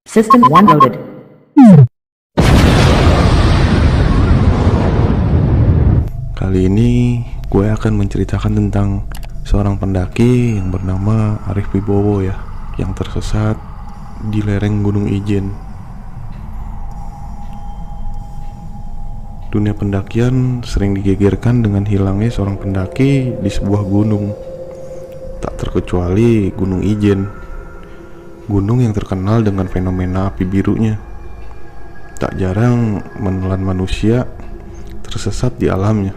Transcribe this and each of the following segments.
System 1 loaded. Kali ini gue akan menceritakan tentang seorang pendaki yang bernama Arif Wibowo ya, yang tersesat di lereng Gunung Ijen. Dunia pendakian sering digegerkan dengan hilangnya seorang pendaki di sebuah gunung. Tak terkecuali Gunung Ijen, gunung yang terkenal dengan fenomena api birunya. Tak jarang menelan manusia tersesat di alamnya.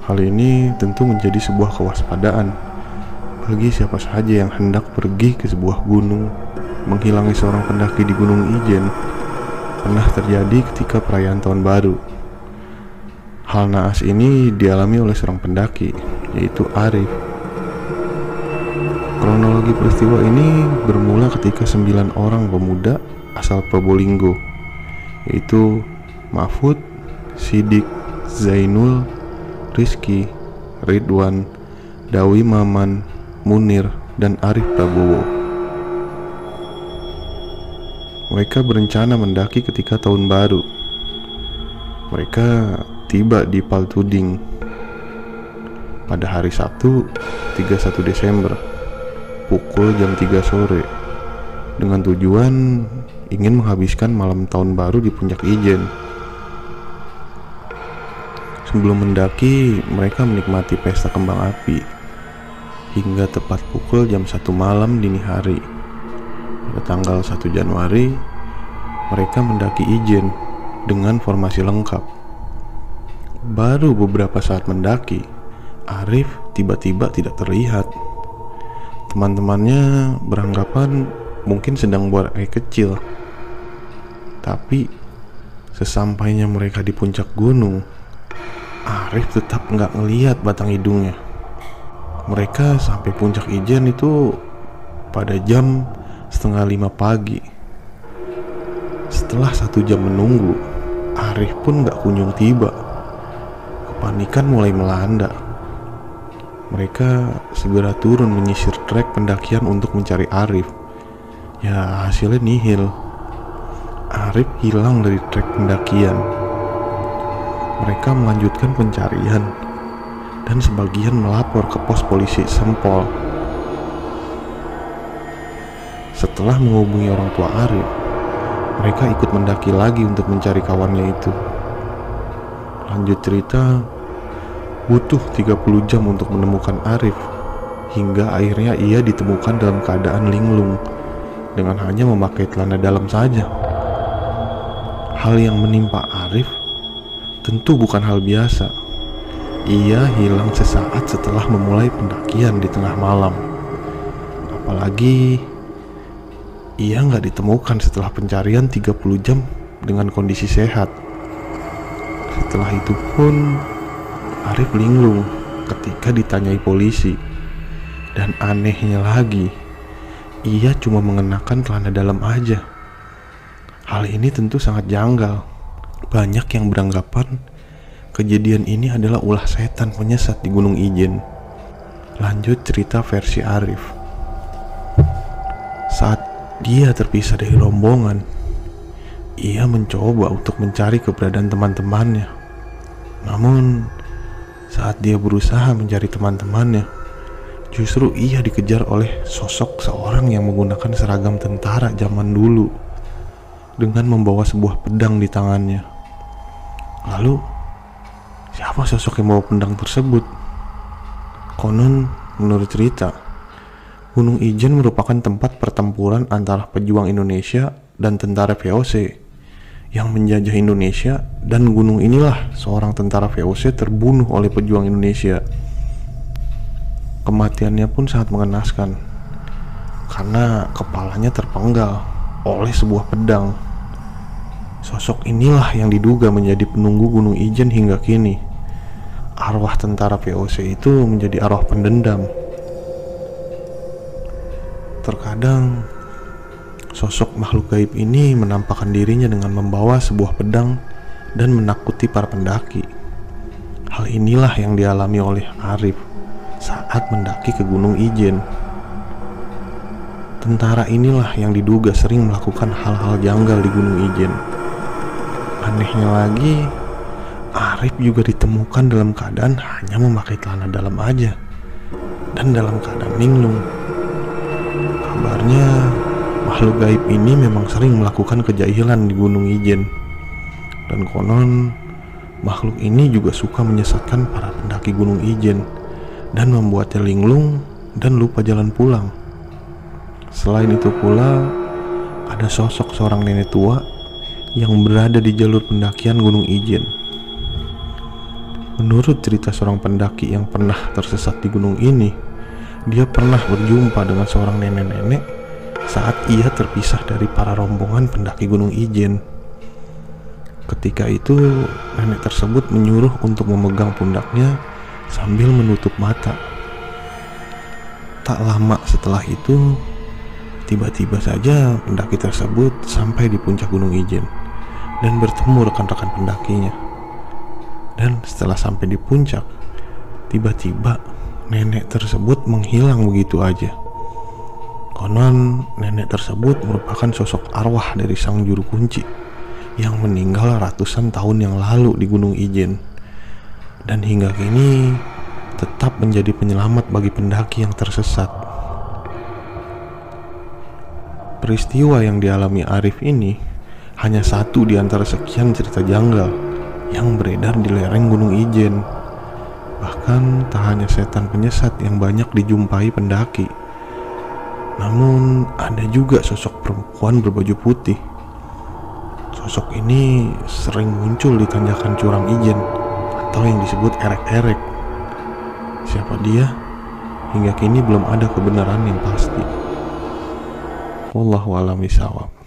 Hal ini tentu menjadi sebuah kewaspadaan bagi siapa saja yang hendak pergi ke sebuah gunung. Menghilangi seorang pendaki di Gunung Ijen pernah terjadi ketika perayaan Tahun Baru. Hal naas ini dialami oleh seorang pendaki, yaitu Arif. Kronologi peristiwa ini bermula ketika 9 orang pemuda asal Probolinggo, yaitu Mahfud, Sidik, Zainul, Rizky, Ridwan, Dawi Maman, Munir, dan Arif Prabowo. Mereka berencana mendaki ketika Tahun Baru. Mereka tiba di Paltuding pada hari Sabtu 31 Desember pukul jam 3 sore dengan tujuan ingin menghabiskan malam Tahun Baru di Puncak Ijen. Sebelum mendaki, mereka menikmati pesta kembang api hingga tepat pukul jam 1 malam dini hari. Pada tanggal 1 Januari, mereka mendaki Ijen dengan formasi lengkap. Baru beberapa saat mendaki, Arif tiba-tiba tidak terlihat. Teman-temannya beranggapan mungkin sedang buang air kecil. Tapi sesampainya mereka di puncak gunung, Arif tetap nggak ngelihat batang hidungnya. Mereka sampai puncak Ijen itu pada jam 4:30 pagi. Setelah 1 jam menunggu, Arif pun nggak kunjung tiba. Kepanikan mulai melanda. Mereka segera turun menyisir trek pendakian untuk mencari Arif. Ya, hasilnya nihil. Arif hilang dari trek pendakian. Mereka melanjutkan pencarian dan sebagian melapor ke pos polisi Sempol. Setelah menghubungi orang tua Arif, mereka ikut mendaki lagi untuk mencari kawannya itu. Lanjut cerita, butuh 30 jam untuk menemukan Arif, hingga akhirnya ia ditemukan dalam keadaan linglung dengan hanya memakai celana dalam saja. Hal yang menimpa Arif tentu bukan hal biasa. Ia hilang sesaat setelah memulai pendakian di tengah malam. Apalagi ia nggak ditemukan setelah pencarian 30 jam dengan kondisi sehat. Setelah itu pun Arif linglung ketika ditanyai polisi. Dan anehnya lagi, ia cuma mengenakan celana dalam aja. Hal ini tentu sangat janggal. Banyak yang beranggapan kejadian ini adalah ulah setan penyesat di Gunung Ijen. Lanjut cerita versi Arif. Saat dia terpisah dari rombongan, ia mencoba untuk mencari keberadaan teman-temannya. Namun saat dia berusaha mencari teman-temannya, justru ia dikejar oleh sosok seorang yang menggunakan seragam tentara zaman dulu dengan membawa sebuah pedang di tangannya. Lalu siapa sosok yang membawa pedang tersebut? Konon menurut cerita, Gunung Ijen merupakan tempat pertempuran antara pejuang Indonesia dan tentara VOC yang menjajah Indonesia, dan gunung inilah seorang tentara VOC terbunuh oleh pejuang Indonesia. Kematiannya pun sangat mengenaskan karena kepalanya terpenggal oleh sebuah pedang. Sosok inilah yang diduga menjadi penunggu Gunung Ijen hingga kini. Arwah tentara VOC itu menjadi arwah pendendam. Terkadang sosok makhluk gaib ini menampakkan dirinya dengan membawa sebuah pedang dan menakuti para pendaki. Hal inilah yang dialami oleh Arif saat mendaki ke Gunung Ijen. Tentara inilah yang diduga sering melakukan hal-hal janggal di Gunung Ijen. Anehnya lagi, Arif juga ditemukan dalam keadaan hanya memakai celana dalam aja dan dalam keadaan linglung. Kabarnya makhluk gaib ini memang sering melakukan kejahilan di Gunung Ijen. Dan konon makhluk ini juga suka menyesatkan para pendaki Gunung Ijen dan membuatnya linglung dan lupa jalan pulang. Selain itu pula, ada sosok seorang nenek tua yang berada di jalur pendakian Gunung Ijen. Menurut cerita seorang pendaki yang pernah tersesat di gunung ini, dia pernah berjumpa dengan seorang nenek-nenek saat ia terpisah dari para rombongan pendaki Gunung Ijen. Ketika itu, nenek tersebut menyuruh untuk memegang pundaknya sambil menutup mata. Tak lama setelah itu, tiba-tiba saja pendaki tersebut sampai di puncak Gunung Ijen dan bertemu rekan-rekan pendakinya. Dan setelah sampai di puncak, tiba-tiba nenek tersebut menghilang begitu aja. Konon nenek tersebut merupakan sosok arwah dari sang juru kunci yang meninggal ratusan tahun yang lalu di Gunung Ijen, dan hingga kini tetap menjadi penyelamat bagi pendaki yang tersesat. Peristiwa yang dialami Arif ini hanya satu di antara sekian cerita janggal yang beredar di lereng Gunung Ijen. Bahkan tak hanya setan penyesat yang banyak dijumpai pendaki, namun ada juga sosok perempuan berbaju putih. Sosok ini sering muncul di tanjakan Curang Ijen atau yang disebut erek-erek. Siapa dia? Hingga kini belum ada kebenaran yang pasti. Wallahu a'lam bishawab.